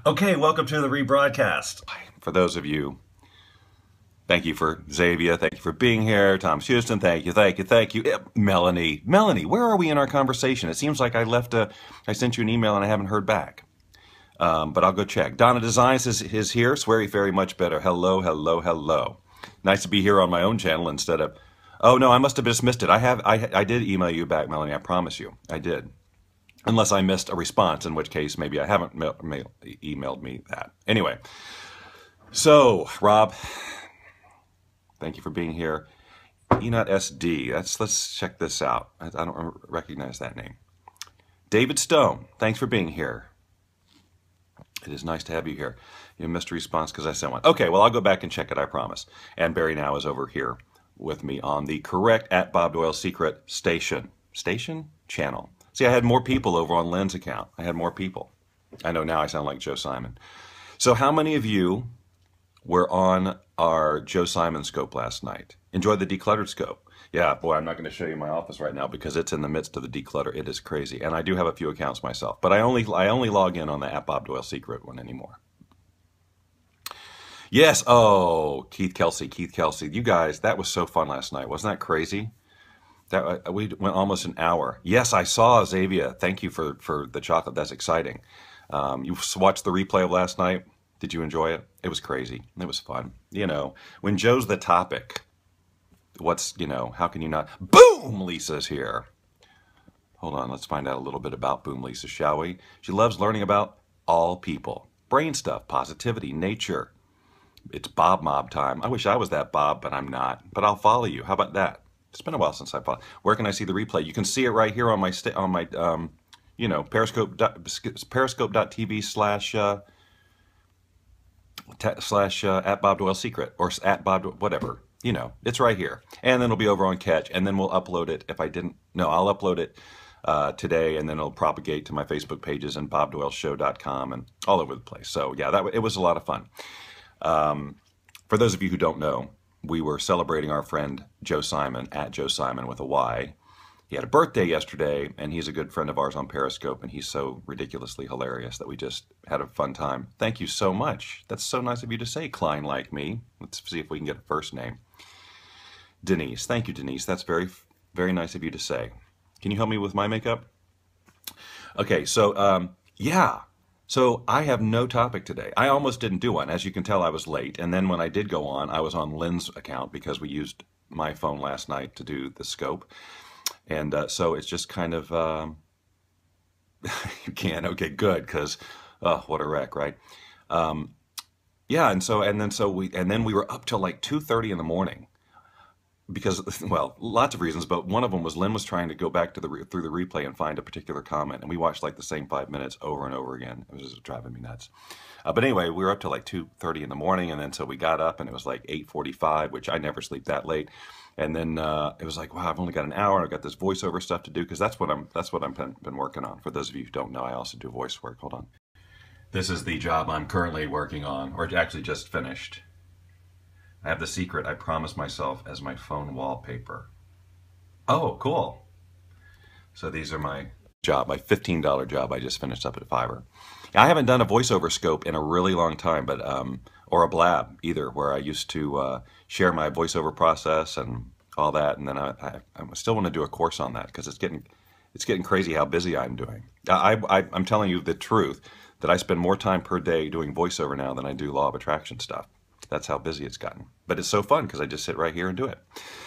Okay, welcome to the rebroadcast. For those of you, thank you for Xavier, thank you for being here. Tom Houston, thank you, thank you, thank you. Melanie, where are we in our conversation? It seems like I sent you an email and I haven't heard back. But I'll go check. Donna Designs is here. Sweary Fairy, much better. Hello, hello, hello. Nice to be here on my own channel instead of. Oh no, I must have just missed it. I did email you back, Melanie. I promise you, I did. Unless I missed a response, in which case maybe I haven't emailed me that. Anyway, so Rob, thank you for being here. Enot SD. Let's check this out. I don't recognize that name. David Stone, thanks for being here. It is nice to have you here. You missed a response because I sent one. Okay, well, I'll go back and check it, I promise. And Barry now is over here with me on the correct at Bob Doyle Secret station. Station? Channel. See, I had more people over on Lynn's account. I had more people. I know now I sound like Joe Simon. So how many of you were on our Joe Simon scope last night? Enjoyed the decluttered scope? Yeah, boy, I'm not going to show you my office right now because it's in the midst of the declutter. It is crazy. And I do have a few accounts myself, but I only log in on the at Bob Doyle Secret one anymore. Yes. Oh, Keith Kelsey. You guys, that was so fun last night. Wasn't that crazy? We went almost an hour. Yes, I saw Xavier. Thank you for the chocolate. That's exciting. You watched the replay of last night. Did you enjoy it? It was crazy. It was fun. When Joe's the topic, how can you not? Boom! Lisa's here. Hold on, let's find out a little bit about Boom Lisa, shall we? She loves learning about all people. Brain stuff, positivity, nature. It's Bob Mob time. I wish I was that Bob, but I'm not. But I'll follow you. How about that? It's been a while since I followed. Where can I see the replay? You can see it right here on my periscope.tv slash at Bob Doyle Secret or at Bob whatever. It's right here. And then it'll be over on Catch, and then we'll upload it. I'll upload it today, and then it'll propagate to my Facebook pages and bobdoyleshow.com and all over the place. So yeah, it was a lot of fun. For those of you who don't know, we were celebrating our friend Joe Simon, at Joe Simon with a Y. He had a birthday yesterday, and he's a good friend of ours on Periscope, and he's so ridiculously hilarious that we just had a fun time. Thank you so much. That's so nice of you to say, Klein like me. Let's see if we can get a first name. Denise. Thank you, Denise. That's very, very nice of you to say. Can you help me with my makeup? Okay, so, yeah. So I have no topic today. I almost didn't do one. As you can tell, I was late. And then when I did go on, I was on Lynn's account because we used my phone last night to do the scope. And so it's just kind of, you can, okay, good, because, oh, what a wreck, right? Yeah, and then we were up till like 2:30 in the morning. Because, well, lots of reasons, but one of them was Lynn was trying to go back to through the replay and find a particular comment, and we watched like the same 5 minutes over and over again. It was just driving me nuts. But anyway, we were up till like 2:30 in the morning, and then so we got up, and it was like 8:45, which I never sleep that late. And then it was like, wow, I've only got an hour, and I've got this voiceover stuff to do because that's what I've been working on. For those of you who don't know, I also do voice work. Hold on. This is the job I'm currently working on, or actually just finished. I have the secret I promised myself as my phone wallpaper. Oh, cool. So these are my $15 job I just finished up at Fiverr. I haven't done a voiceover scope in a really long time, but or a blab either, where I used to share my voiceover process and all that, and then I still want to do a course on that because it's getting crazy how busy I'm doing. I'm telling you the truth that I spend more time per day doing voiceover now than I do law of attraction stuff. That's how busy it's gotten. But it's so fun because I just sit right here and do it.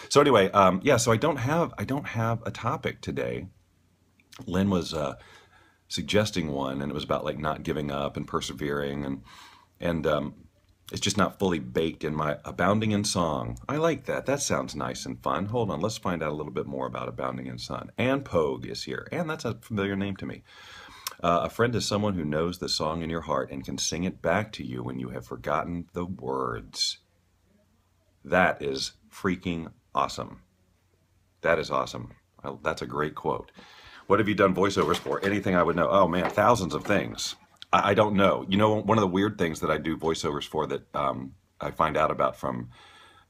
So anyway, yeah, so I don't have a topic today. Lynn was suggesting one, and it was about like not giving up and persevering, and it's just not fully baked in my Abounding in Song. I like that. That sounds nice and fun. Hold on, let's find out a little bit more about Abounding in Song. Ann Pogue is here, and that's a familiar name to me. A friend is someone who knows the song in your heart and can sing it back to you when you have forgotten the words. That is freaking awesome. That is awesome. That's a great quote. What have you done voiceovers for? Anything I would know? Oh man, thousands of things. I don't know. One of the weird things that I do voiceovers for that I find out about from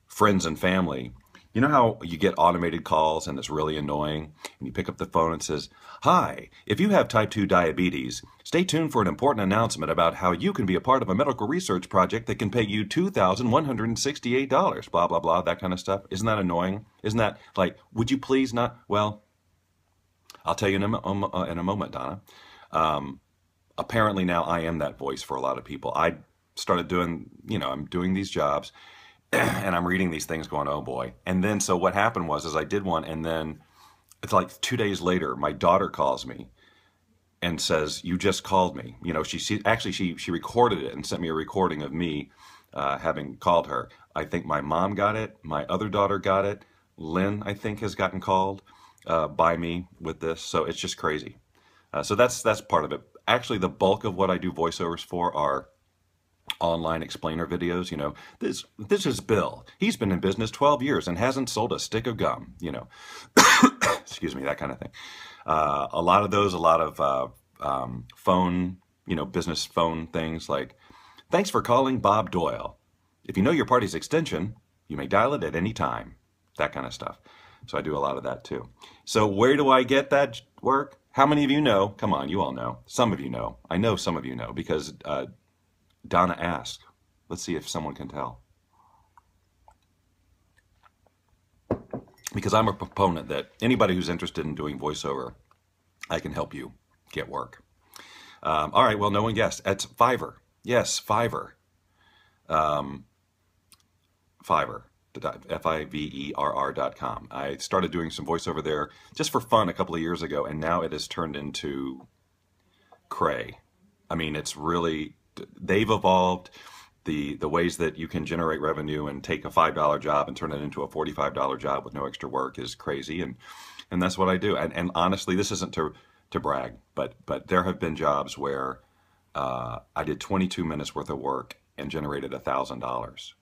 friends and family You know how you get automated calls and it's really annoying? And you pick up the phone and it says, "Hi, if you have type 2 diabetes, stay tuned for an important announcement about how you can be a part of a medical research project that can pay you $2,168, blah, blah, blah, that kind of stuff." Isn't that annoying? Isn't that like, would you please not? Well, I'll tell you in a moment, Donna. Apparently now I am that voice for a lot of people. I started doing, I'm doing these jobs and I'm reading these things going, oh boy. And then so what happened was I did one, and then it's like 2 days later, my daughter calls me and says, "You just called me." She recorded it and sent me a recording of me having called her. I think my mom got it. My other daughter got it. Lynn, I think, has gotten called by me with this. So it's just crazy. So that's part of it. Actually, the bulk of what I do voiceovers for are online explainer videos. This is Bill. He's been in business 12 years and hasn't sold a stick of gum. Excuse me, that kind of thing. A lot of phone, business phone things like, "Thanks for calling Bob Doyle. If you know your party's extension, you may dial it at any time." That kind of stuff. So I do a lot of that too. So where do I get that work? How many of you know? Come on, you all know. Some of you know. I know some of you know because Donna asked. Let's see if someone can tell. Because I'm a proponent that anybody who's interested in doing voiceover, I can help you get work. All right, well, no one guessed. It's Fiverr. Yes, Fiverr. Fiverr. Fiverr.com. I started doing some voiceover there just for fun a couple of years ago, and now it has turned into cray. I mean, it's really, they've evolved the ways that you can generate revenue and take a $5 job and turn it into a $45 job with no extra work is crazy, and that's what I do. And honestly, this isn't to brag, but there have been jobs where I did 22 minutes worth of work and generated $1,000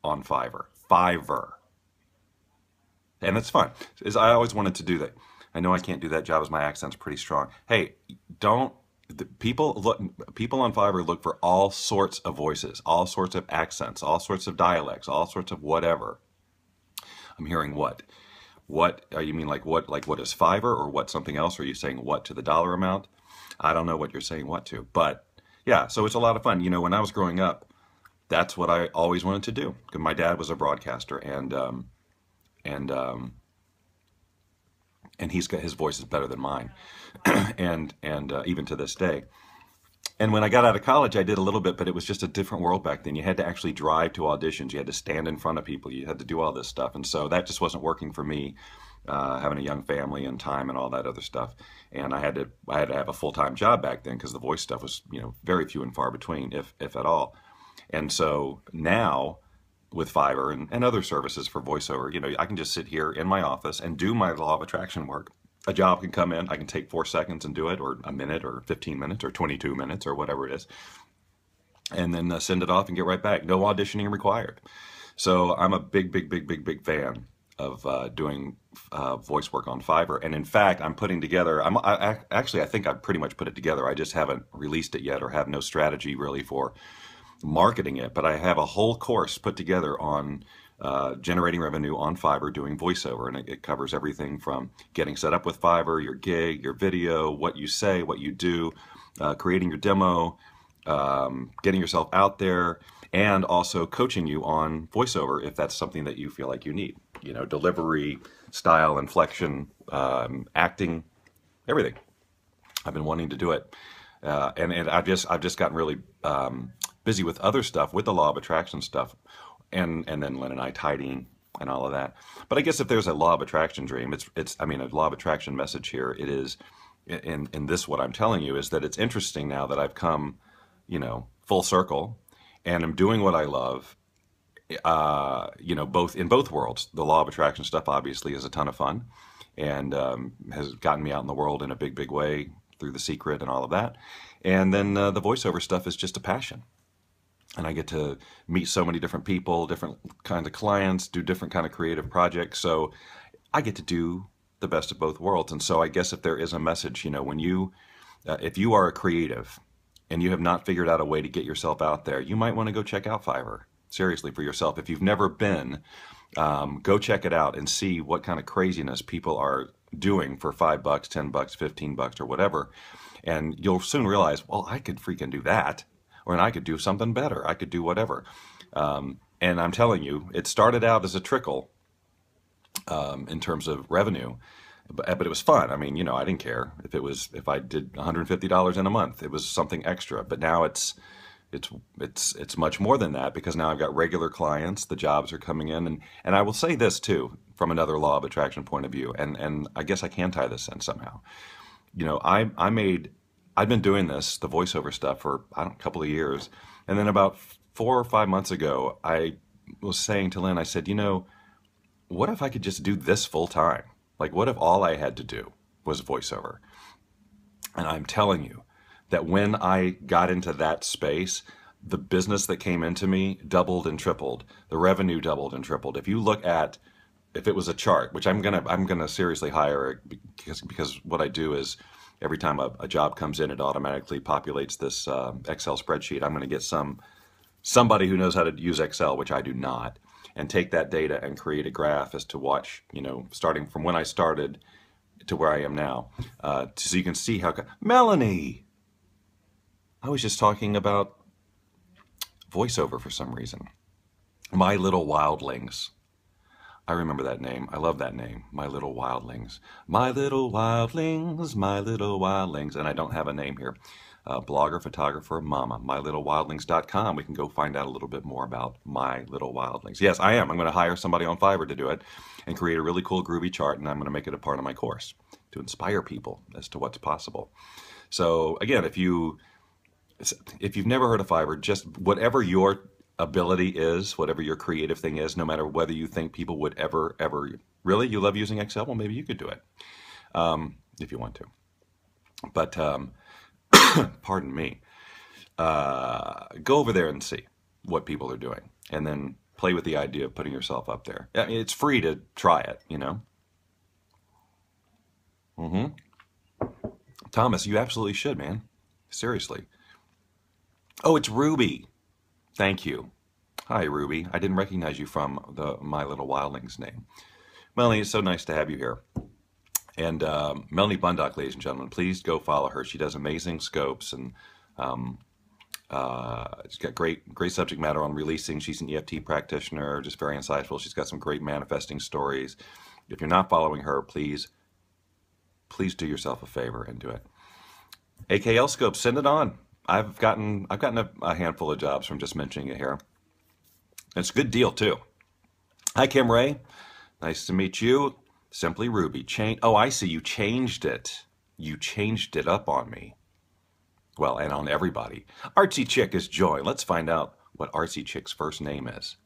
on Fiverr. And that's fun. I always wanted to do that. I know I can't do that job as my accent's pretty strong. Hey, people on Fiverr look for all sorts of voices, all sorts of accents, all sorts of dialects, all sorts of whatever. I'm hearing what? What you mean, like what is Fiverr, or what something else? Are you saying what to the dollar amount? I don't know what you're saying what to, but yeah, so it's a lot of fun. When I was growing up, that's what I always wanted to do. Because my dad was a broadcaster, and his voice is better than mine, and even to this day. And when I got out of college, I did a little bit, but it was just a different world back then. You had to actually drive to auditions. You had to stand in front of people. You had to do all this stuff, and so that just wasn't working for me. Having a young family and time and all that other stuff, and I had to have a full-time job back then because the voice stuff was very few and far between, if at all. And so now with Fiverr and other services for voiceover, I can just sit here in my office and do my law of attraction work. A job can come in, I can take 4 seconds and do it, or a minute, or 15 minutes, or 22 minutes, or whatever it is, and then send it off and get right back. No auditioning required. So I'm a big fan of doing voice work on Fiverr. And in fact, I'm putting together, I think I've pretty much put it together. I just haven't released it yet, or have no strategy really for marketing it, but I have a whole course put together on generating revenue on Fiverr doing voiceover, and it covers everything from getting set up with Fiverr, your gig, your video, what you say, what you do, creating your demo, getting yourself out there, and also coaching you on voiceover if that's something that you feel like you need. Delivery, style, inflection, acting, everything. I've been wanting to do it, and I've just gotten really busy with other stuff, with the law of attraction stuff, and then Lynn and I tidying and all of that. But I guess if there's a law of attraction dream, a law of attraction message here. It is in this, what I'm telling you is that it's interesting now that I've come, full circle, and I'm doing what I love. Both in both worlds. The law of attraction stuff obviously is a ton of fun, and has gotten me out in the world in a big way through The Secret and all of that. And then the voiceover stuff is just a passion. And I get to meet so many different people, different kinds of clients, do different kind of creative projects. So I get to do the best of both worlds. And so I guess if there is a message, when if you are a creative and you have not figured out a way to get yourself out there, you might want to go check out Fiverr. seriously for yourself. If you've never been, go check it out and see what kind of craziness people are doing for $5, $10, $15, or whatever. And you'll soon realize, well, I could freaking do that, or I could do something better. I could do whatever. And I'm telling you, it started out as a trickle in terms of revenue, but it was fun. I mean, I didn't care if I did $150 in a month. It was something extra. But now it's much more than that, because now I've got regular clients. The jobs are coming in, and I will say this too, from another law of attraction point of view, and I guess I can tie this in somehow. I've been doing the voiceover stuff for a couple of years, and then about 4 or 5 months ago, I was saying to Lynn, I said, what if I could just do this full time? Like, what if all I had to do was voiceover? And I'm telling you that when I got into that space, the business that came into me doubled and tripled. The revenue doubled and tripled. If it was a chart, which I'm gonna seriously hire it, because what I do is every time a job comes in, it automatically populates this Excel spreadsheet. I'm gonna get somebody who knows how to use Excel, which I do not, and take that data and create a graph as to watch, starting from when I started to where I am now, so you can see how. Melanie, I was just talking about voiceover for some reason. My Little Wildlings. I remember that name. I love that name. My Little Wildlings. My Little Wildlings, My Little Wildlings. And I don't have a name here. Blogger, photographer, mama. MyLittleWildlings.com. We can go find out a little bit more about My Little Wildlings. Yes, I am. I'm going to hire somebody on Fiverr to do it and create a really cool groovy chart, and I'm going to make it a part of my course to inspire people as to what's possible. So again, if you've never heard of Fiverr, just whatever your ability is, whatever your creative thing is, no matter whether you think people would ever, really, you love using Excel? Well, maybe you could do it if you want to. But pardon me, go over there and see what people are doing, and then play with the idea of putting yourself up there. I mean, it's free to try it, Thomas, you absolutely should, man. Seriously. Oh, it's Ruby. Thank you. Hi, Ruby. I didn't recognize you from the My Little Wildlings name. Melanie, it's so nice to have you here. And Melanie Bundock, ladies and gentlemen, please go follow her. She does amazing scopes, and she's got great subject matter on releasing. She's an EFT practitioner, just very insightful. She's got some great manifesting stories. If you're not following her, please do yourself a favor and do it. AKL Scope, send it on. I've gotten a handful of jobs from just mentioning it here. It's a good deal too. Hi, Kim Ray. Nice to meet you. Simply Ruby. Oh, I see. You changed it. You changed it up on me. Well, and on everybody. Artsy Chick is Joy. Let's find out what Artsy Chick's first name is.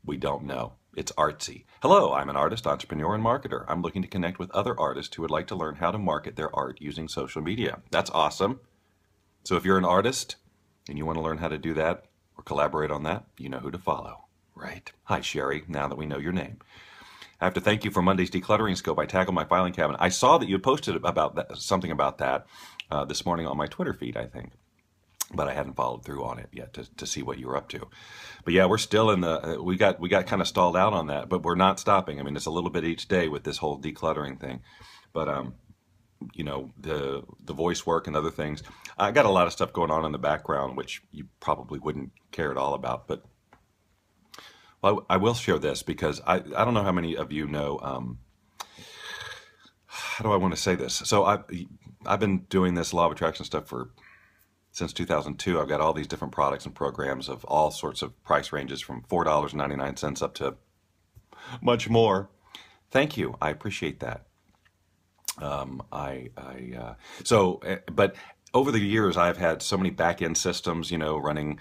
We don't know. It's Artsy. Hello, I'm an artist, entrepreneur, and marketer. I'm looking to connect with other artists who would like to learn how to market their art using social media. That's awesome. So if you're an artist and you want to learn how to do that or collaborate on that, you know who to follow, right? Hi, Sherry, now that we know your name. I have to thank you for Monday's decluttering scope. I tackled my filing cabinet. I saw that you posted about that, something about that this morning on my Twitter feed, I think. But I hadn't followed through on it yet to see what you were up to. But yeah, we're still in the, we got kind of stalled out on that, but we're not stopping. I mean, it's a little bit each day with this whole decluttering thing. But, you know, the voice work and other things. I got a lot of stuff going on in the background, which you probably wouldn't care at all about. But well, I will share this because I don't know how many of you know, how do I want to say this? So I've been doing this law of attraction stuff since 2002. I've got all these different products and programs of all sorts of price ranges from $4.99 up to much more. Thank you. I appreciate that. But over the years, I've had so many back-end systems, you know, running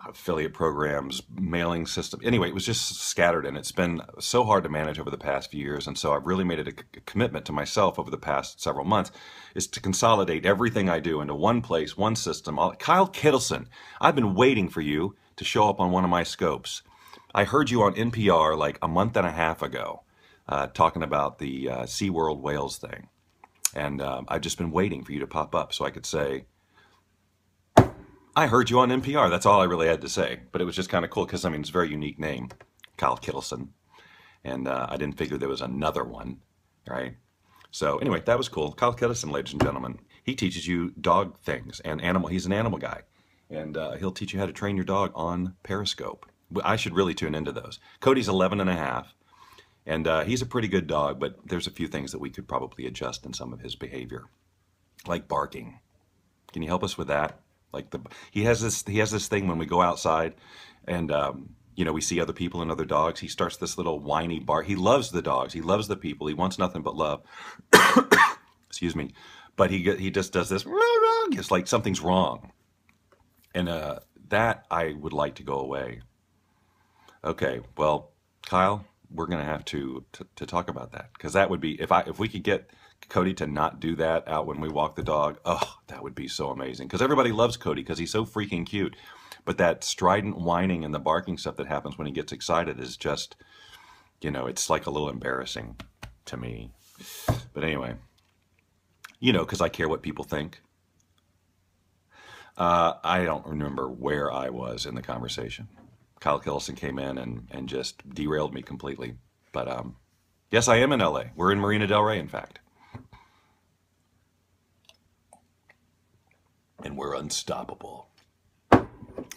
affiliate programs, mailing system. Anyway, it was just scattered, and it's been so hard to manage over the past few years. And so I've really made it a commitment to myself over the past several months is to consolidate everything I do into one place, one system. Kyle Kittleson, I've been waiting for you to show up on one of my scopes. I heard you on NPR like a month and a half ago talking about the SeaWorld whales thing. And I've just been waiting for you to pop up so I could say, I heard you on NPR. That's all I really had to say. But it was just kind of cool because, I mean, it's a very unique name, Kyle Kittleson. And I didn't figure there was another one, right? So anyway, that was cool. Kyle Kittleson, ladies and gentlemen. He teaches you dog things and animal. He's an animal guy. And he'll teach you how to train your dog on Periscope. I should really tune into those. Cody's 11 and a half. And he's a pretty good dog, but there's a few things that we could probably adjust in some of his behavior, like barking. Can you help us with that? Like he has this thing when we go outside, and you know, we see other people and other dogs. He starts this little whiny bark. He loves the dogs. He loves the people. He wants nothing but love. Excuse me, but he just does this. It's like something's wrong, and that I would like to go away. Okay, well, Kyle, we're gonna have to talk about that because that would be if we could get Cody to not do that out when we walk the dog. Oh, that would be so amazing because everybody loves Cody because he's so freaking cute. But that strident whining and the barking stuff that happens when he gets excited is just, you know, it's like a little embarrassing to me. But anyway, you know, because I care what people think. I don't remember where I was in the conversation. Kyle Kittleson came in and just derailed me completely. But yes, I am in LA. We're in Marina Del Rey, in fact. And we're unstoppable.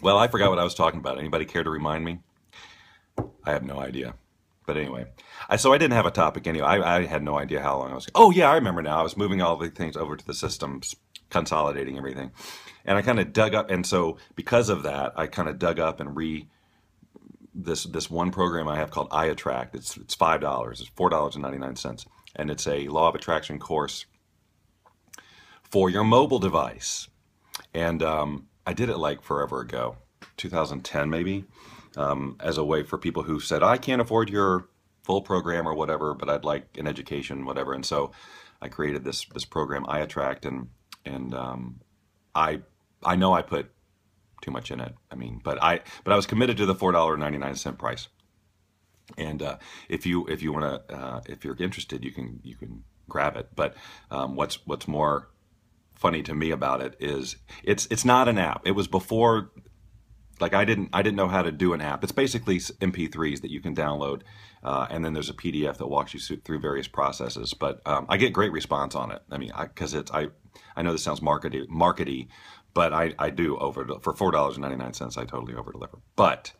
Well, I forgot what I was talking about. Anybody care to remind me? I have no idea. But anyway, so I didn't have a topic anyway. I had no idea how long I was. Oh yeah, I remember now. I was moving all the things over to the systems, consolidating everything, and I kind of dug up. And so because of that, I kind of dug up and this one program I have called iAttract. It's $5. It's $4.99, and it's a law of attraction course for your mobile device. And I did it like forever ago, 2010 maybe, as a way for people who said, I can't afford your full program or whatever, but I'd like an education, whatever. And so I created this program, iAttract, and I know I put too much in it. I mean, but I was committed to the $4.99 price. And if you want to, if you're interested, you can grab it. But what's more funny to me about it is it's not an app. It was before, like I didn't know how to do an app. It's basically MP3s that you can download, and then there's a PDF that walks you through various processes. But I get great response on it. I mean, because I know this sounds markety, but I do for $4.99. I totally over deliver. But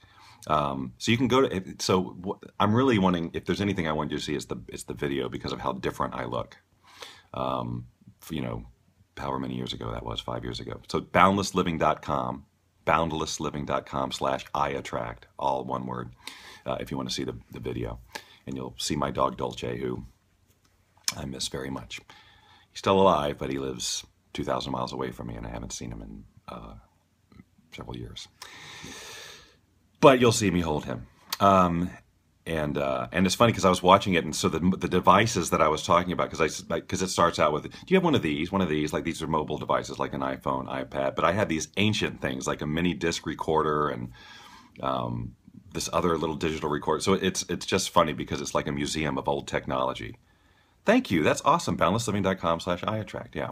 so you can go to. So I'm really wanting, if there's anything I want you to see, is the video because of how different I look. You know, however many years ago that was, 5 years ago. So boundlessliving.com, boundlessliving.com/iAttract, all one word, if you want to see the video. And you'll see my dog Dolce, who I miss very much. He's still alive, but he lives 2,000 miles away from me, and I haven't seen him in several years. But you'll see me hold him. And it's funny because I was watching it, and so the devices that I was talking about, because it starts out with, do you have one of these, like these are mobile devices like an iPhone, iPad, but I had these ancient things like a mini disc recorder and this other little digital recorder. So it's just funny because it's like a museum of old technology. Thank you. That's awesome. boundlessliving.com/iAttract. Yeah.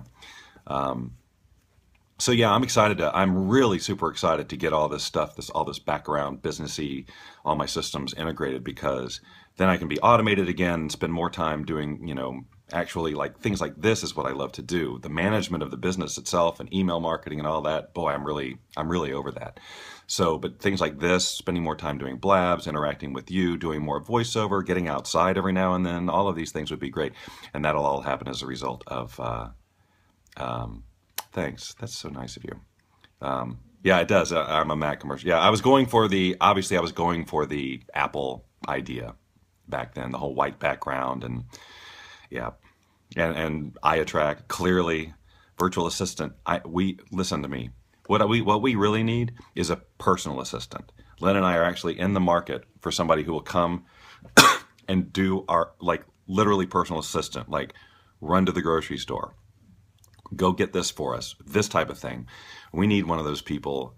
So yeah, I'm really super excited to get all this stuff, all this background, businessy, all my systems integrated, because then I can be automated again and spend more time doing, you know, actually like things like this is what I love to do. The management of the business itself and email marketing and all that. Boy, I'm really over that. So, but things like this, spending more time doing blabs, interacting with you, doing more voiceover, getting outside every now and then, all of these things would be great. And that'll all happen as a result of, thanks. That's so nice of you. Yeah, it does. I'm a Mac commercial. Yeah, I was going for the Apple idea back then, the whole white background and yeah, and iAttract, clearly, virtual assistant. Listen to me. What we really need is a personal assistant. Len and I are actually in the market for somebody who will come and do our literally personal assistant, like run to the grocery store. Go get this for us, this type of thing. We need one of those people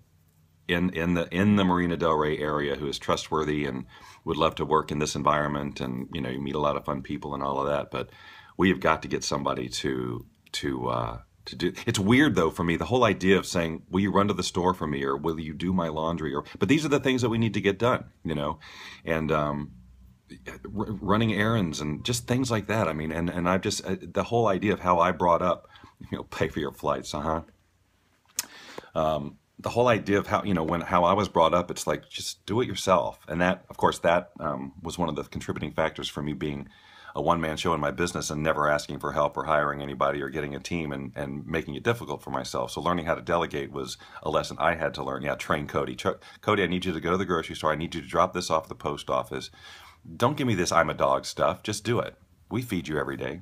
in the Marina Del Rey area who is trustworthy and would love to work in this environment, and you know, you meet a lot of fun people and all of that. But we have got to get somebody to to do. It's weird though for me, the whole idea of saying, will you run to the store for me, or will you do my laundry, or but these are the things that we need to get done, and running errands and just things like that. I mean, and I've just the whole idea of how I brought up, pay for your flights, the whole idea of how how I was brought up, it's like just do it yourself, and that, of course, that was one of the contributing factors for me being a one-man show in my business and never asking for help or hiring anybody or getting a team and making it difficult for myself. So learning how to delegate was a lesson I had to learn. Yeah, train Cody. Cody, I need you to go to the grocery store. I need you to drop this off at the post office. Don't give me this I'm a dog stuff. Just do it. We feed you every day.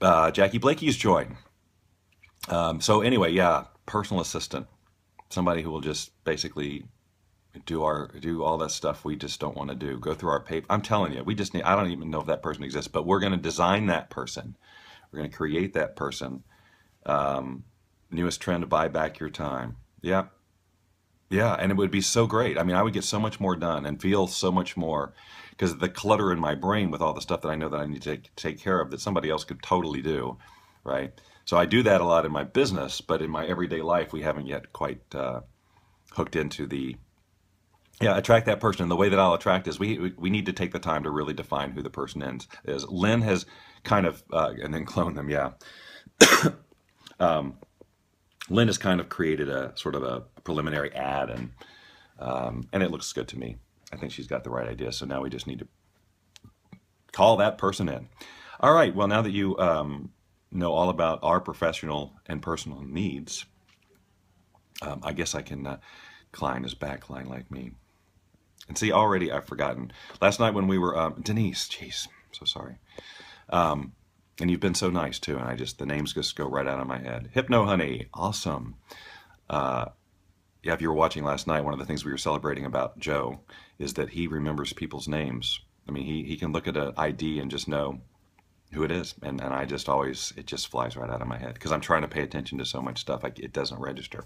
Jackie Blakey's joined. So anyway, yeah, personal assistant, somebody who will just basically do all that stuff we just don't want to do. Go through our paper. I'm telling you, we just need. I don't even know if that person exists, but we're going to design that person. We're going to create that person. Newest trend to buy back your time. Yeah, yeah, and it would be so great. I mean, I would get so much more done and feel so much more because the clutter in my brain with all the stuff that I know that I need to take care of that somebody else could totally do, right? So I do that a lot in my business, but in my everyday life, we haven't yet quite hooked into the, attract that person. And the way that I'll attract is we need to take the time to really define who the person is. Lynn has kind of, and then clone them, yeah. Lynn has kind of created a sort of a preliminary ad, and it looks good to me. I think she's got the right idea. So now we just need to call that person in. All right. Well, now that you know all about our professional and personal needs, I guess I can Klein is back, Klein like me. And see, already I've forgotten. Last night when we were, Denise, jeez, so sorry. And you've been so nice too, and the names just go right out of my head. Hypno Honey, awesome. Yeah, if you were watching last night, one of the things we were celebrating about Joe is that he remembers people's names. I mean, he can look at an ID and just know who it is, and I just always, it just flies right out of my head because I'm trying to pay attention to so much stuff, it doesn't register.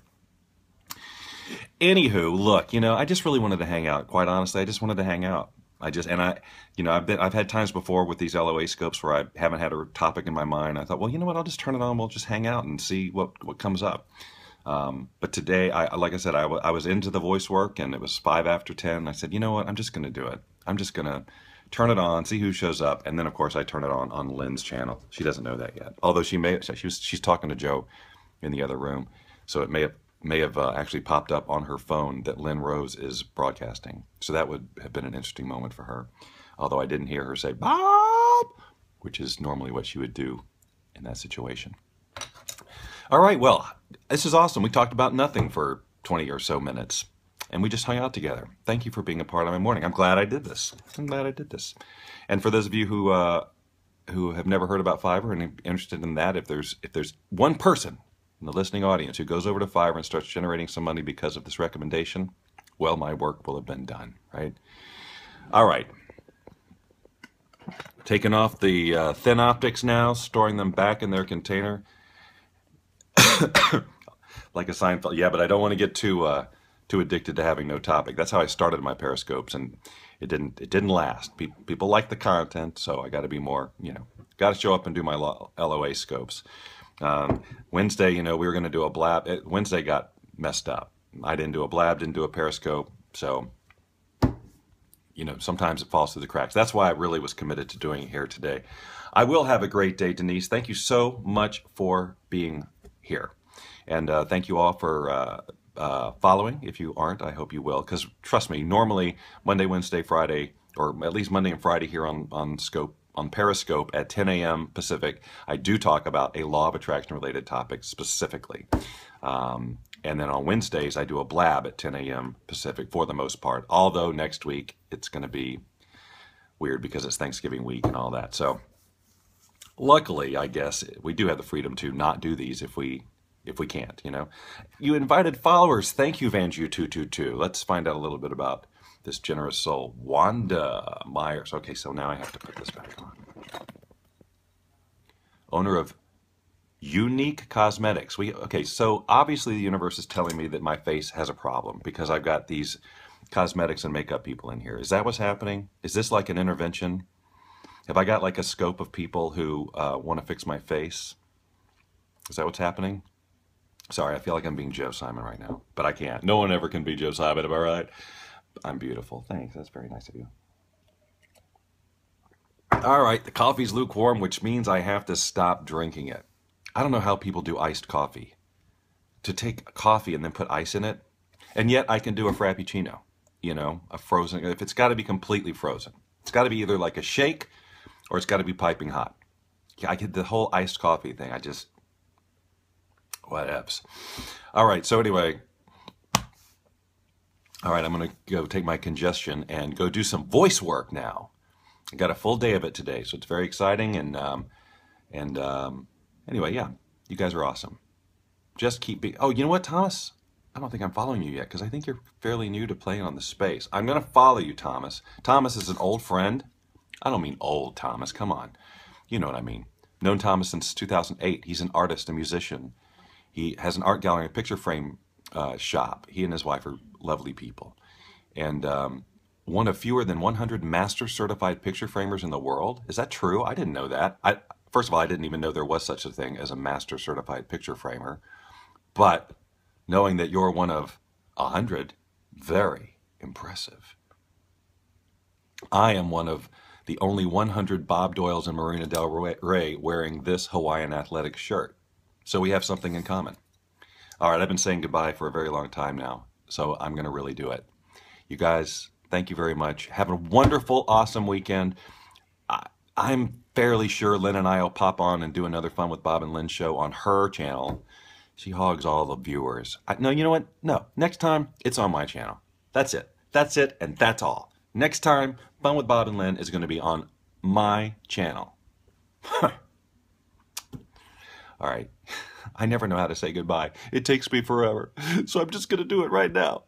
Anywho, look, I just really wanted to hang out. Quite honestly, I just wanted to hang out. I've had times before with these LOA scopes where I haven't had a topic in my mind. I thought, well, you know what? I'll just turn it on. We'll just hang out and see what comes up. But today, like I said, I was into the voice work, and it was 5 after 10. I said, you know what? I'm just going to do it. I'm just going to turn it on, see who shows up, and then of course I turn it on Lynn's channel. She doesn't know that yet, although she's talking to Joe in the other room, so it may have actually popped up on her phone that Lynn Rose is broadcasting. So that would have been an interesting moment for her, although I didn't hear her say Bob, which is normally what she would do in that situation. All right, well, this is awesome. We talked about nothing for 20 or so minutes, and we just hung out together. Thank you for being a part of my morning. I'm glad I did this. And for those of you who have never heard about Fiverr and are interested in that, if there's one person in the listening audience who goes over to Fiverr and starts generating some money because of this recommendation, well, my work will have been done, right? All right. Taking off the thin optics now, storing them back in their container. Like a Seinfeld. Yeah, but I don't want to get too addicted to having no topic. That's how I started my Periscopes, and it didn't last. People like the content, so I got to be more, got to show up and do my LOA scopes. Wednesday, we were going to do a blab. Wednesday got messed up. I didn't do a blab, didn't do a Periscope, so sometimes it falls through the cracks. That's why I really was committed to doing it here today. I will have a great day, Denise. Thank you so much for being here, and thank you all for following. If you aren't, I hope you will, because trust me, normally Monday, Wednesday, Friday, or at least Monday and Friday here on Periscope at 10 a.m. Pacific, I do talk about a law of attraction related topic specifically. And then on Wednesdays, I do a blab at 10 a.m. Pacific for the most part, although next week it's going to be weird because it's Thanksgiving week and all that. So luckily, I guess, we do have the freedom to not do these if we can't, You invited followers. Thank you, Vanju222. Let's find out a little bit about this generous soul. Wanda Myers. Okay, so now I have to put this back on. Owner of Unique Cosmetics. Okay, so obviously the universe is telling me that my face has a problem because I've got these cosmetics and makeup people in here. Is that what's happening? Is this like an intervention? Have I got like a scope of people who want to fix my face? Is that what's happening? Sorry, I feel like I'm being Joe Simon right now, but I can't. No one ever can be Joe Simon, am I right? I'm beautiful. Thanks. That's very nice of you. All right, the coffee's lukewarm, which means I have to stop drinking it. I don't know how people do iced coffee. To take coffee and then put ice in it, and yet I can do a frappuccino, a frozen, if it's got to be completely frozen. It's got to be either like a shake or it's got to be piping hot. Yeah, I get the whole iced coffee thing. Whatevs. All right, so anyway, all right, I'm going to go take my congestion and go do some voice work now. I got a full day of it today, so it's very exciting. And anyway, yeah, you guys are awesome. Just keep being. Oh, you know what, Thomas? I don't think I'm following you yet because I think you're fairly new to playing on the space. I'm going to follow you, Thomas. Thomas is an old friend. I don't mean old, Thomas. Come on. You know what I mean. Known Thomas since 2008. He's an artist, a musician. He has an art gallery, a picture frame shop. He and his wife are lovely people. And one of fewer than 100 master certified picture framers in the world. Is that true? I didn't know that. First of all, I didn't even know there was such a thing as a master certified picture framer. But knowing that you're one of 100, very impressive. I am one of the only 100 Bob Doyles in Marina del Rey wearing this Hawaiian athletic shirt. So we have something in common. All right, I've been saying goodbye for a very long time now, so I'm going to really do it. You guys, thank you very much. Have a wonderful, awesome weekend. I'm fairly sure Lynn and I will pop on and do another Fun with Bob and Lynn show on her channel. She hogs all the viewers. No, you know what? No, next time it's on my channel. That's it. That's it, and that's all. Next time, Fun with Bob and Lynn is going to be on my channel. All right. I never know how to say goodbye. It takes me forever. So I'm just going to do it right now.